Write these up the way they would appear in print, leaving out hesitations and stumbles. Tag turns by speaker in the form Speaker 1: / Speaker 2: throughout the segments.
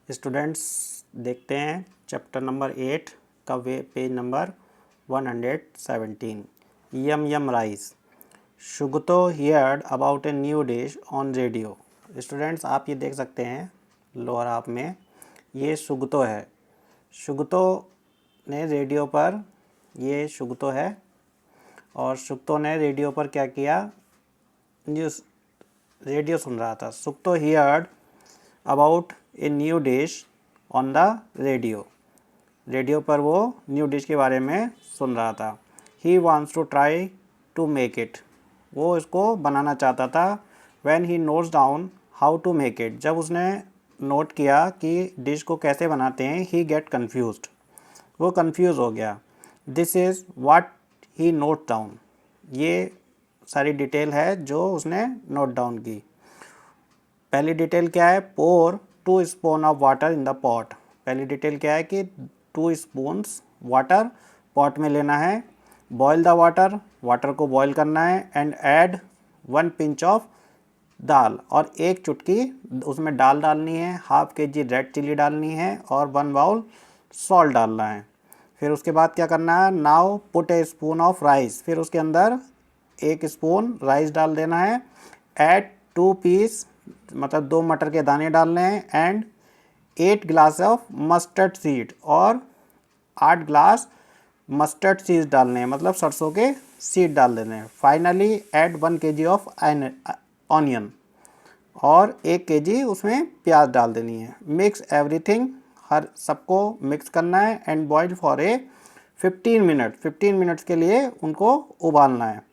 Speaker 1: Students देखते हैं chapter number 8 का page number 117। Yum yum rice. Sugato heard about a new dish on radio. Students आप ये देख सकते हैं लोअर हाफ में, ये शुगतो है। शुगतो ने रेडियो पर, ये शुगतो है और शुगतो ने रेडियो पर क्या किया, न्यूज़ रेडियो सुन रहा था। Sugato heard about a new dish on the radio. Radio पर वो न्यू डिश के बारे में सुन रहा था। He wants to try to make it. वो इसको बनाना चाहता था। When he notes down how to make it. जब उसने नोट किया कि डिश को कैसे बनाते हैं, ही गेट कन्फ्यूज्ड। वो कन्फ्यूज़ हो गया। This is what he note down. ये सारी डिटेल है जो उसने नोट डाउन की। पहली डिटेल क्या है, पोर 2 spoon of water in the pot. पहली डिटेल क्या है कि 2 स्पून्स वाटर पॉट में लेना है। बॉयल द वाटर, वाटर को बॉयल करना है। एंड ऐड 1 पिंच ऑफ दाल, और 1 चुटकी उसमें दाल डालनी है। हाफ kg रेड चिली डालनी है और 1 बाउल सॉल्ट डालना है। फिर उसके बाद क्या करना है, now put A spoon of rice. फिर उसके अंदर 1 स्पून राइस डाल देना है। ऐड 2 पीस, मतलब 2 मटर के दाने डालने हैं। And 8 glass of mustard seed, और 8 ग्लास मस्टर्ड सीड्स डालने हैं, मतलब सरसों के सीड डाल देने हैं। Finally add 1 kg of onion, और 1 kg उसमें प्याज डाल देनी है। मिक्स एवरीथिंग, हर सबको मिक्स करना है। And boil for a 15 minutes के लिए उनको उबालना है।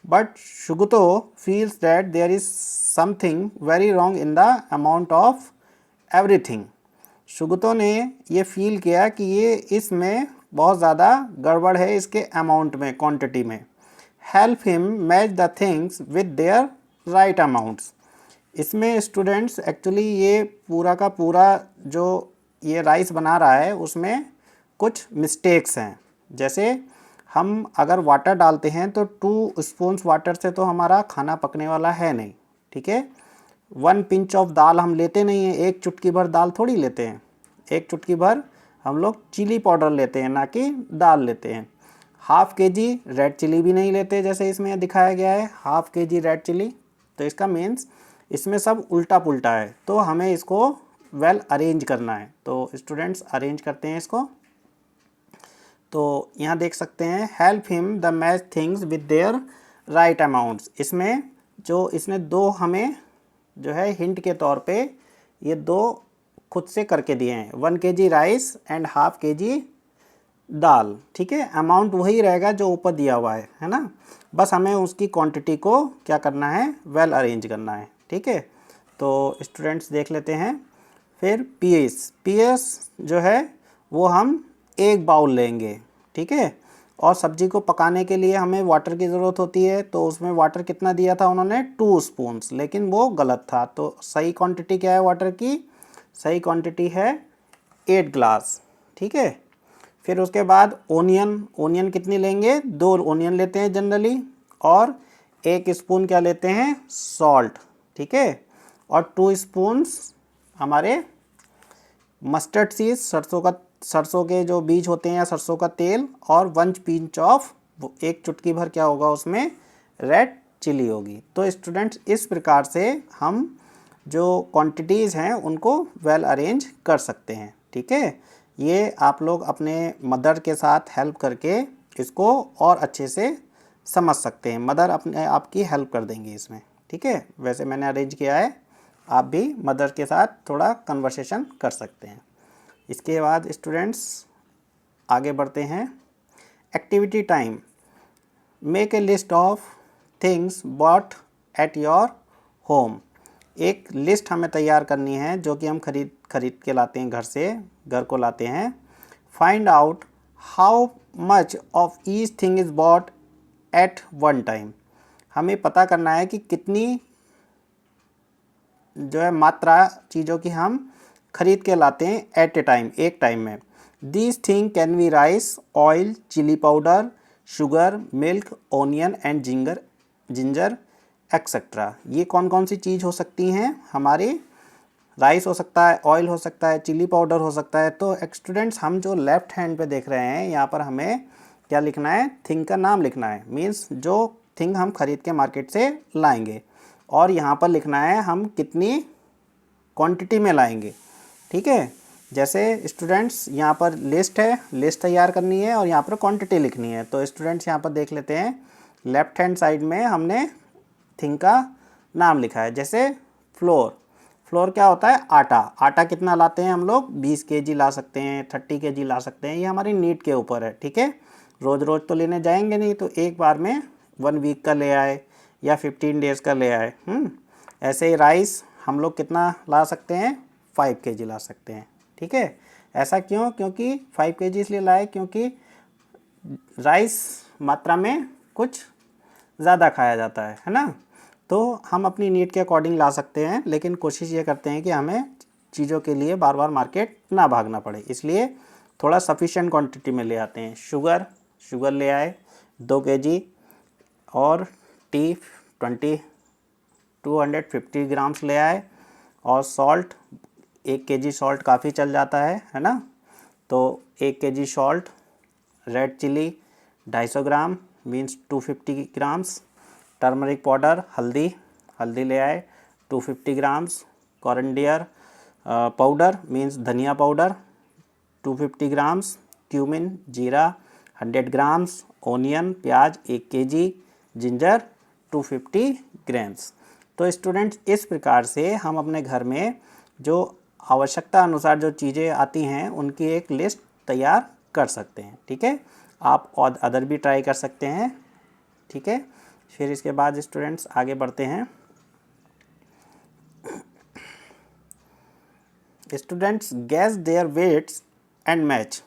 Speaker 1: But Sugato feels that there is something very wrong in the amount of everything. Sugato ने ये फील किया कि ये इसमें बहुत ज़्यादा गड़बड़ है, इसके अमाउंट में, क्वांटिटी में। Help him match the things with their right amounts. इसमें स्टूडेंट्स एक्चुअली ये पूरा का पूरा जो ये राइस बना रहा है उसमें कुछ मिस्टेक्स हैं। जैसे हम अगर वाटर डालते हैं तो 2 स्पून्स वाटर से तो हमारा खाना पकने वाला है नहीं, ठीक है। 1 पिंच ऑफ दाल हम लेते नहीं हैं, 1 चुटकी भर दाल थोड़ी लेते हैं। 1 चुटकी भर हम लोग चिली पाउडर लेते हैं, ना कि दाल लेते हैं। हाफ kg रेड चिली भी नहीं लेते, जैसे इसमें दिखाया गया है हाफ kg रेड चिली। तो इसका मीन्स इसमें सब उल्टा पुल्टा है, तो हमें इसको वेल अरेंज करना है। तो स्टूडेंट्स अरेंज करते हैं इसको। तो यहाँ देख सकते हैं, help him the match things with their right amounts. इसमें जो इसने 2 हमें जो है हिंट के तौर पे ये 2 खुद से करके दिए हैं। 1 kg rice and half kg दाल, ठीक है। अमाउंट वही रहेगा जो ऊपर दिया हुआ है ना। बस हमें उसकी क्वांटिटी को क्या करना है, वेल अरेंज करना है, ठीक है। तो स्टूडेंट्स देख लेते हैं। फिर पीएस जो है वो हम 1 बाउल लेंगे, ठीक है। और सब्जी को पकाने के लिए हमें वाटर की ज़रूरत होती है, तो उसमें वाटर कितना दिया था उन्होंने, 2 स्पून्स, लेकिन वो गलत था। तो सही क्वांटिटी क्या है वाटर की, सही क्वांटिटी है 8 ग्लास, ठीक है। फिर उसके बाद ओनियन कितनी लेंगे, 2 ओनियन लेते हैं जनरली। और 1 स्पून क्या लेते हैं, सॉल्ट, ठीक है। और 2 स्पून्स हमारे मस्टर्ड सीड, सरसों के जो बीज होते हैं या सरसों का तेल। और 1 पिंच ऑफ, 1 चुटकी भर क्या होगा उसमें, रेड चिली होगी। तो स्टूडेंट्स इस प्रकार से हम जो क्वांटिटीज़ हैं उनको वेल अरेंज कर सकते हैं, ठीक है। ये आप लोग अपने मदर के साथ हेल्प करके इसको और अच्छे से समझ सकते हैं। मदर अपने आपकी हेल्प कर देंगी इसमें, ठीक है। वैसे मैंने अरेंज किया है, आप भी मदर के साथ थोड़ा कन्वर्सेशन कर सकते हैं। इसके बाद स्टूडेंट्स आगे बढ़ते हैं। Activity time. Make a list of things bought at your home. एक लिस्ट हमें तैयार करनी है जो कि हम खरीद के लाते हैं, घर को लाते हैं। Find out how much of each thing is bought at one time. हमें पता करना है कि कितनी जो है मात्रा चीज़ों की हम खरीद के लाते हैं एट ए टाइम, एक टाइम में। These thing can be rice, oil, chilli powder, sugar, milk, onion and ginger etcetera. ये कौन कौन सी चीज़ हो सकती हैं, हमारे राइस हो सकता है, ऑयल हो सकता है, चिली पाउडर हो सकता है। तो स्टूडेंट्स हम जो लेफ्ट हैंड पे देख रहे हैं यहाँ पर हमें क्या लिखना है, थिंग का नाम लिखना है, मीन्स जो थिंग हम खरीद के मार्केट से लाएंगे, और यहाँ पर लिखना है हम कितनी क्वांटिटी में लाएंगे। ठीक है, जैसे स्टूडेंट्स यहाँ पर लिस्ट है, लिस्ट तैयार करनी है और यहाँ पर क्वांटिटी लिखनी है। तो स्टूडेंट्स यहाँ पर देख लेते हैं, लेफ्ट हैंड साइड में हमने थिंग का नाम लिखा है। जैसे फ्लोर, फ्लोर क्या होता है, आटा। आटा कितना लाते हैं हम लोग, 20 केजी ला सकते हैं, 30 केजी ला सकते हैं, ये हमारी नीड के ऊपर है। ठीक है, रोज़ रोज़ तो लेने जाएंगे नहीं, तो एक बार में 1 वीक का ले आए या 15 डेज़ का ले आए। ऐसे ही राइस हम लोग कितना ला सकते हैं, 5 केजी ला सकते हैं। ठीक है, ऐसा क्यों, क्योंकि 5 केजी इसलिए लाए क्योंकि राइस मात्रा में कुछ ज़्यादा खाया जाता है ना। तो हम अपनी नीड के अकॉर्डिंग ला सकते हैं, लेकिन कोशिश ये करते हैं कि हमें चीज़ों के लिए बार बार मार्केट ना भागना पड़े, इसलिए थोड़ा सफिशिएंट क्वांटिटी में ले आते हैं। शुगर, शुगर ले आए 2 केजी, और टी 250 ग्राम्स ले आए, और सॉल्ट 1 केजी सॉल्ट काफ़ी चल जाता है ना। तो 1 kg salt, red chilli 250 gram means 250 grams, turmeric powder, हल्दी, हल्दी ले आए 250 ग्राम्स, कोरिएंडर पाउडर मीन्स धनिया पाउडर 250 ग्राम्स, क्यूमिन जीरा 100 ग्राम्स, ओनियन प्याज 1 केजी, जिंजर 250 ग्राम्स। तो स्टूडेंट्स इस प्रकार से हम अपने घर में जो आवश्यकता अनुसार जो चीज़ें आती हैं उनकी एक लिस्ट तैयार कर सकते हैं। ठीक है, आप और अदर भी ट्राई कर सकते हैं। ठीक है, फिर इसके बाद स्टूडेंट्स आगे बढ़ते हैं। Students guess their weights and match.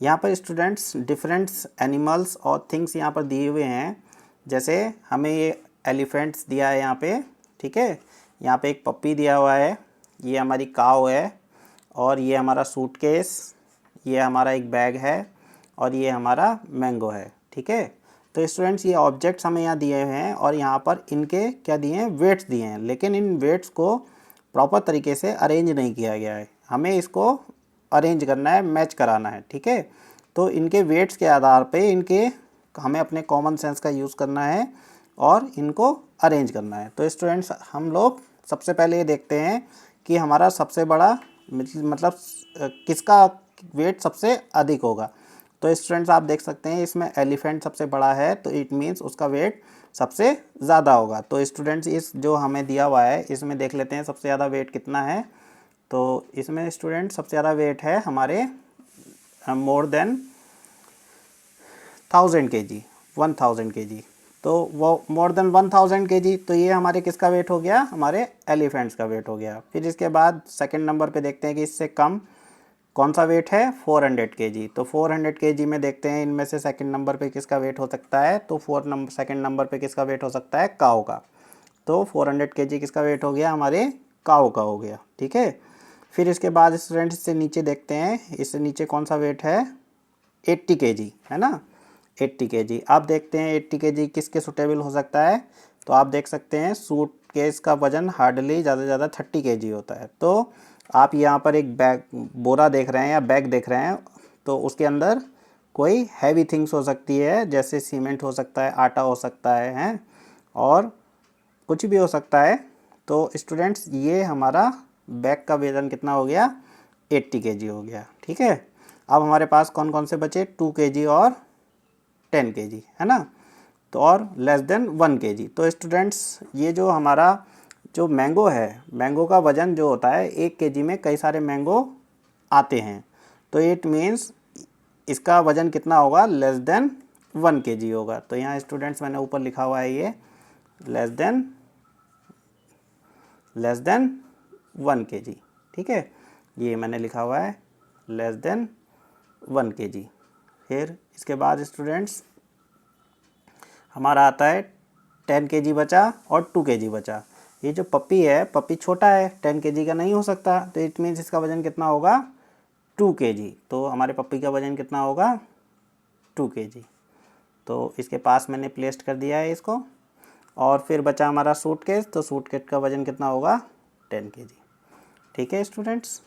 Speaker 1: यहाँ पर स्टूडेंट्स डिफरेंट्स एनिमल्स और थिंग्स यहाँ पर दिए हुए हैं। जैसे हमें ये एलिफेंट्स दिया है यहाँ पे। ठीक है, यहाँ पे एक पप्पी दिया हुआ है, ये हमारी काव है, और ये हमारा सूटकेस, ये हमारा एक बैग है, और ये हमारा मैंगो है। ठीक है, तो स्टूडेंट्स ये ऑब्जेक्ट्स हमें यहाँ दिए हुए हैं, और यहाँ पर इनके क्या दिए हैं, वेट्स दिए हैं, लेकिन इन वेट्स को प्रॉपर तरीके से अरेंज नहीं किया गया है। हमें इसको अरेंज करना है, मैच कराना है। ठीक है, तो इनके वेट्स के आधार पे इनके हमें अपने कॉमन सेंस का यूज़ करना है और इनको अरेंज करना है। तो स्टूडेंट्स हम लोग सबसे पहले ये देखते हैं कि हमारा सबसे बड़ा मतलब किसका वेट सबसे अधिक होगा। तो स्टूडेंट्स आप देख सकते हैं इसमें एलिफेंट सबसे बड़ा है, तो इट मीन्स उसका वेट सबसे ज़्यादा होगा। तो स्टूडेंट्स इस जो हमें दिया हुआ है इसमें देख लेते हैं सबसे ज़्यादा वेट कितना है। तो इसमें स्टूडेंट सबसे ज़्यादा वेट है हमारे मोर देन 1000 केजी, 1000 केजी। तो वो मोर देन 1000 केजी, तो ये हमारे किसका वेट हो गया, हमारे एलिफेंट्स का वेट हो गया। फिर इसके बाद सेकंड नंबर पे देखते हैं कि इससे कम कौन सा वेट है, 400 केजी। तो 400 केजी में देखते हैं इनमें से सेकंड नंबर पे किसका वेट हो सकता है। तो सेकंड नंबर पे किसका वेट हो सकता है, काऊ का। तो 400 केजी किसका वेट हो गया, हमारे काऊ का हो गया। ठीक है, फिर इसके बाद स्टूडेंट इससे नीचे देखते हैं, इससे नीचे कौन सा वेट है, 80 केजी है ना, 80 केजी। आप देखते हैं 80 केजी किसके सुटेबल हो सकता है। तो आप देख सकते हैं सूट केस का वजन हार्डली ज़्यादा से ज़्यादा 30 केजी होता है। तो आप यहाँ पर एक बैग बोरा देख रहे हैं या बैग देख रहे हैं, तो उसके अंदर कोई हैवी थिंग्स हो सकती है, जैसे सीमेंट हो सकता है, आटा हो सकता है हैं, और कुछ भी हो सकता है। तो स्टूडेंट्स ये हमारा बैग का वजन कितना हो गया, 80 केजी हो गया। ठीक है, अब हमारे पास कौन कौन से बचे, 2 केजी और 10 केजी है ना, तो और लेस देन 1 केजी। तो स्टूडेंट्स ये जो हमारा जो मैंगो है, मैंगो का वज़न जो होता है 1 केजी में कई सारे मैंगो आते हैं, तो इट मीन्स इसका वज़न कितना होगा, लेस देन 1 केजी होगा। तो यहाँ स्टूडेंट्स मैंने ऊपर लिखा हुआ है ये लेस देन 1 केजी। ठीक है, ये मैंने लिखा हुआ है लेस देन 1 केजी। फिर इसके बाद स्टूडेंट्स हमारा आता है 10 केजी बचा और 2 केजी बचा। ये जो पप्पी है, पप्पी छोटा है, 10 केजी का नहीं हो सकता, तो इट मीन्स इसका वज़न कितना होगा, 2 केजी। तो हमारे पप्पी का वज़न कितना होगा, 2 केजी। तो इसके पास मैंने प्लेस्ड कर दिया है इसको। और फिर बचा हमारा सूटकेस, तो सूटकेस का वज़न कितना होगा, 10 केजी। ठीक है स्टूडेंट्स,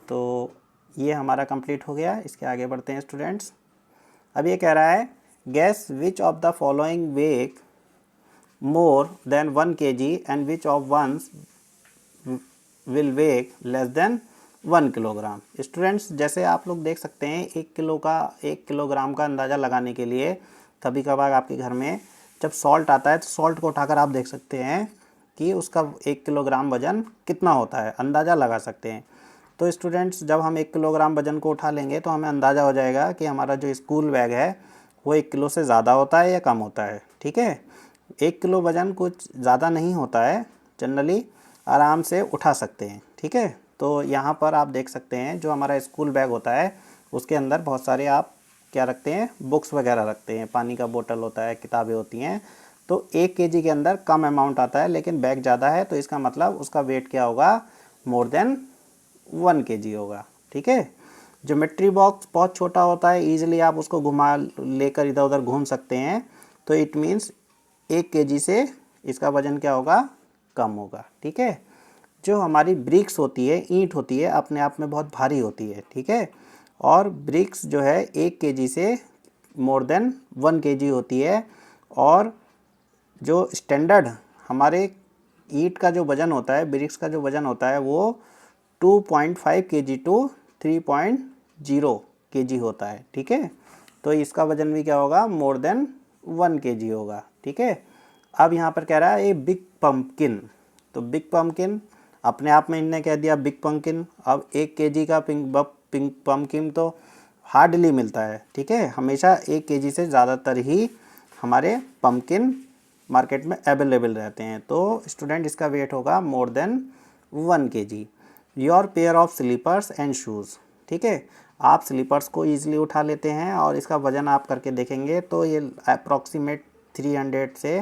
Speaker 1: तो ये हमारा कंप्लीट हो गया। इसके आगे बढ़ते हैं स्टूडेंट्स। अब ये कह रहा है guess which of the following weight more than 1 kg and which of ones will weigh less than 1 kilogram. Students जैसे आप लोग देख सकते हैं 1 किलोग्राम का अंदाज़ा लगाने के लिए कभी कभार आपके घर में जब सॉल्ट आता है तो सॉल्ट को उठाकर आप देख सकते हैं कि उसका 1 किलोग्राम वज़न कितना होता है, अंदाज़ा लगा सकते हैं। तो स्टूडेंट्स जब हम 1 किलोग्राम वज़न को उठा लेंगे तो हमें अंदाज़ा हो जाएगा कि हमारा जो स्कूल बैग है वो 1 किलो से ज़्यादा होता है या कम होता है। ठीक है, 1 किलो वज़न कुछ ज़्यादा नहीं होता है, जनरली आराम से उठा सकते हैं। ठीक है, तो यहाँ पर आप देख सकते हैं जो हमारा स्कूल बैग होता है उसके अंदर बहुत सारे आप क्या रखते हैं, बुक्स वगैरह रखते हैं, पानी का बोतल होता है, किताबें होती हैं। तो 1 केजी के अंदर कम अमाउंट आता है लेकिन बैग ज़्यादा है, तो इसका मतलब उसका वेट क्या होगा, मोर देन 1 केजी होगा। ठीक है, ज्योमेट्री बॉक्स बहुत छोटा होता है, ईजिली आप उसको घुमा लेकर इधर उधर घूम सकते हैं, तो इट मीन्स 1 केजी से इसका वज़न क्या होगा, कम होगा। ठीक है, जो हमारी ब्रिक्स होती है, ईंट होती है, अपने आप में बहुत भारी होती है। ठीक है, और ब्रिक्स जो है 1 केजी से मोर देन 1 केजी होती है, और जो स्टैंडर्ड हमारे ईंट का जो वज़न होता है, ब्रिक्स का जो वज़न होता है वो 2.5 केजी टू 3.0 केजी होता है। ठीक है, तो इसका वज़न भी क्या होगा, मोर देन 1 केजी होगा। ठीक है, अब यहाँ पर कह रहा है ए बिग पम्पकिन, तो बिग पम्पकिन अपने आप में इनने कह दिया बिग पम्पकिन। अब 1 केजी का पिंक पम्पकिन तो हार्डली मिलता है। ठीक है, हमेशा 1 केजी से ज़्यादातर ही हमारे पम्पकिन मार्केट में अवेलेबल रहते हैं। तो स्टूडेंट इसका वेट होगा more than 1 kg. Your pair of slippers and shoes, ठीक है, आप स्लीपर्स को ईजिली उठा लेते हैं और इसका वज़न आप करके देखेंगे तो ये अप्रॉक्सीमेट 300 से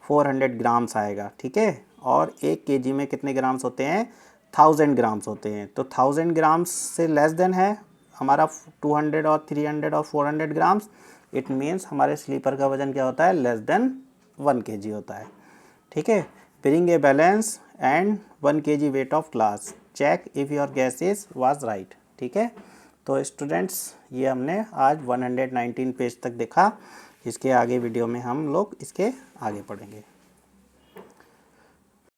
Speaker 1: 400 ग्राम्स आएगा। ठीक है, और 1 केजी में कितने ग्राम्स होते हैं, 1000 ग्राम्स होते हैं। तो 1000 ग्राम्स से लेस देन है हमारा 200 और 300 और 400 ग्राम्स, इट मीन्स हमारे स्लीपर का वज़न क्या होता है, लेस देन 1 केजी होता है। ठीक है, bring a balance and 1 kg weight of glass, check if your guess is was right. ठीक है, तो स्टूडेंट्स ये हमने आज 119 पेज तक देखा। इसके आगे वीडियो में हम लोग इसके आगे पढ़ेंगे।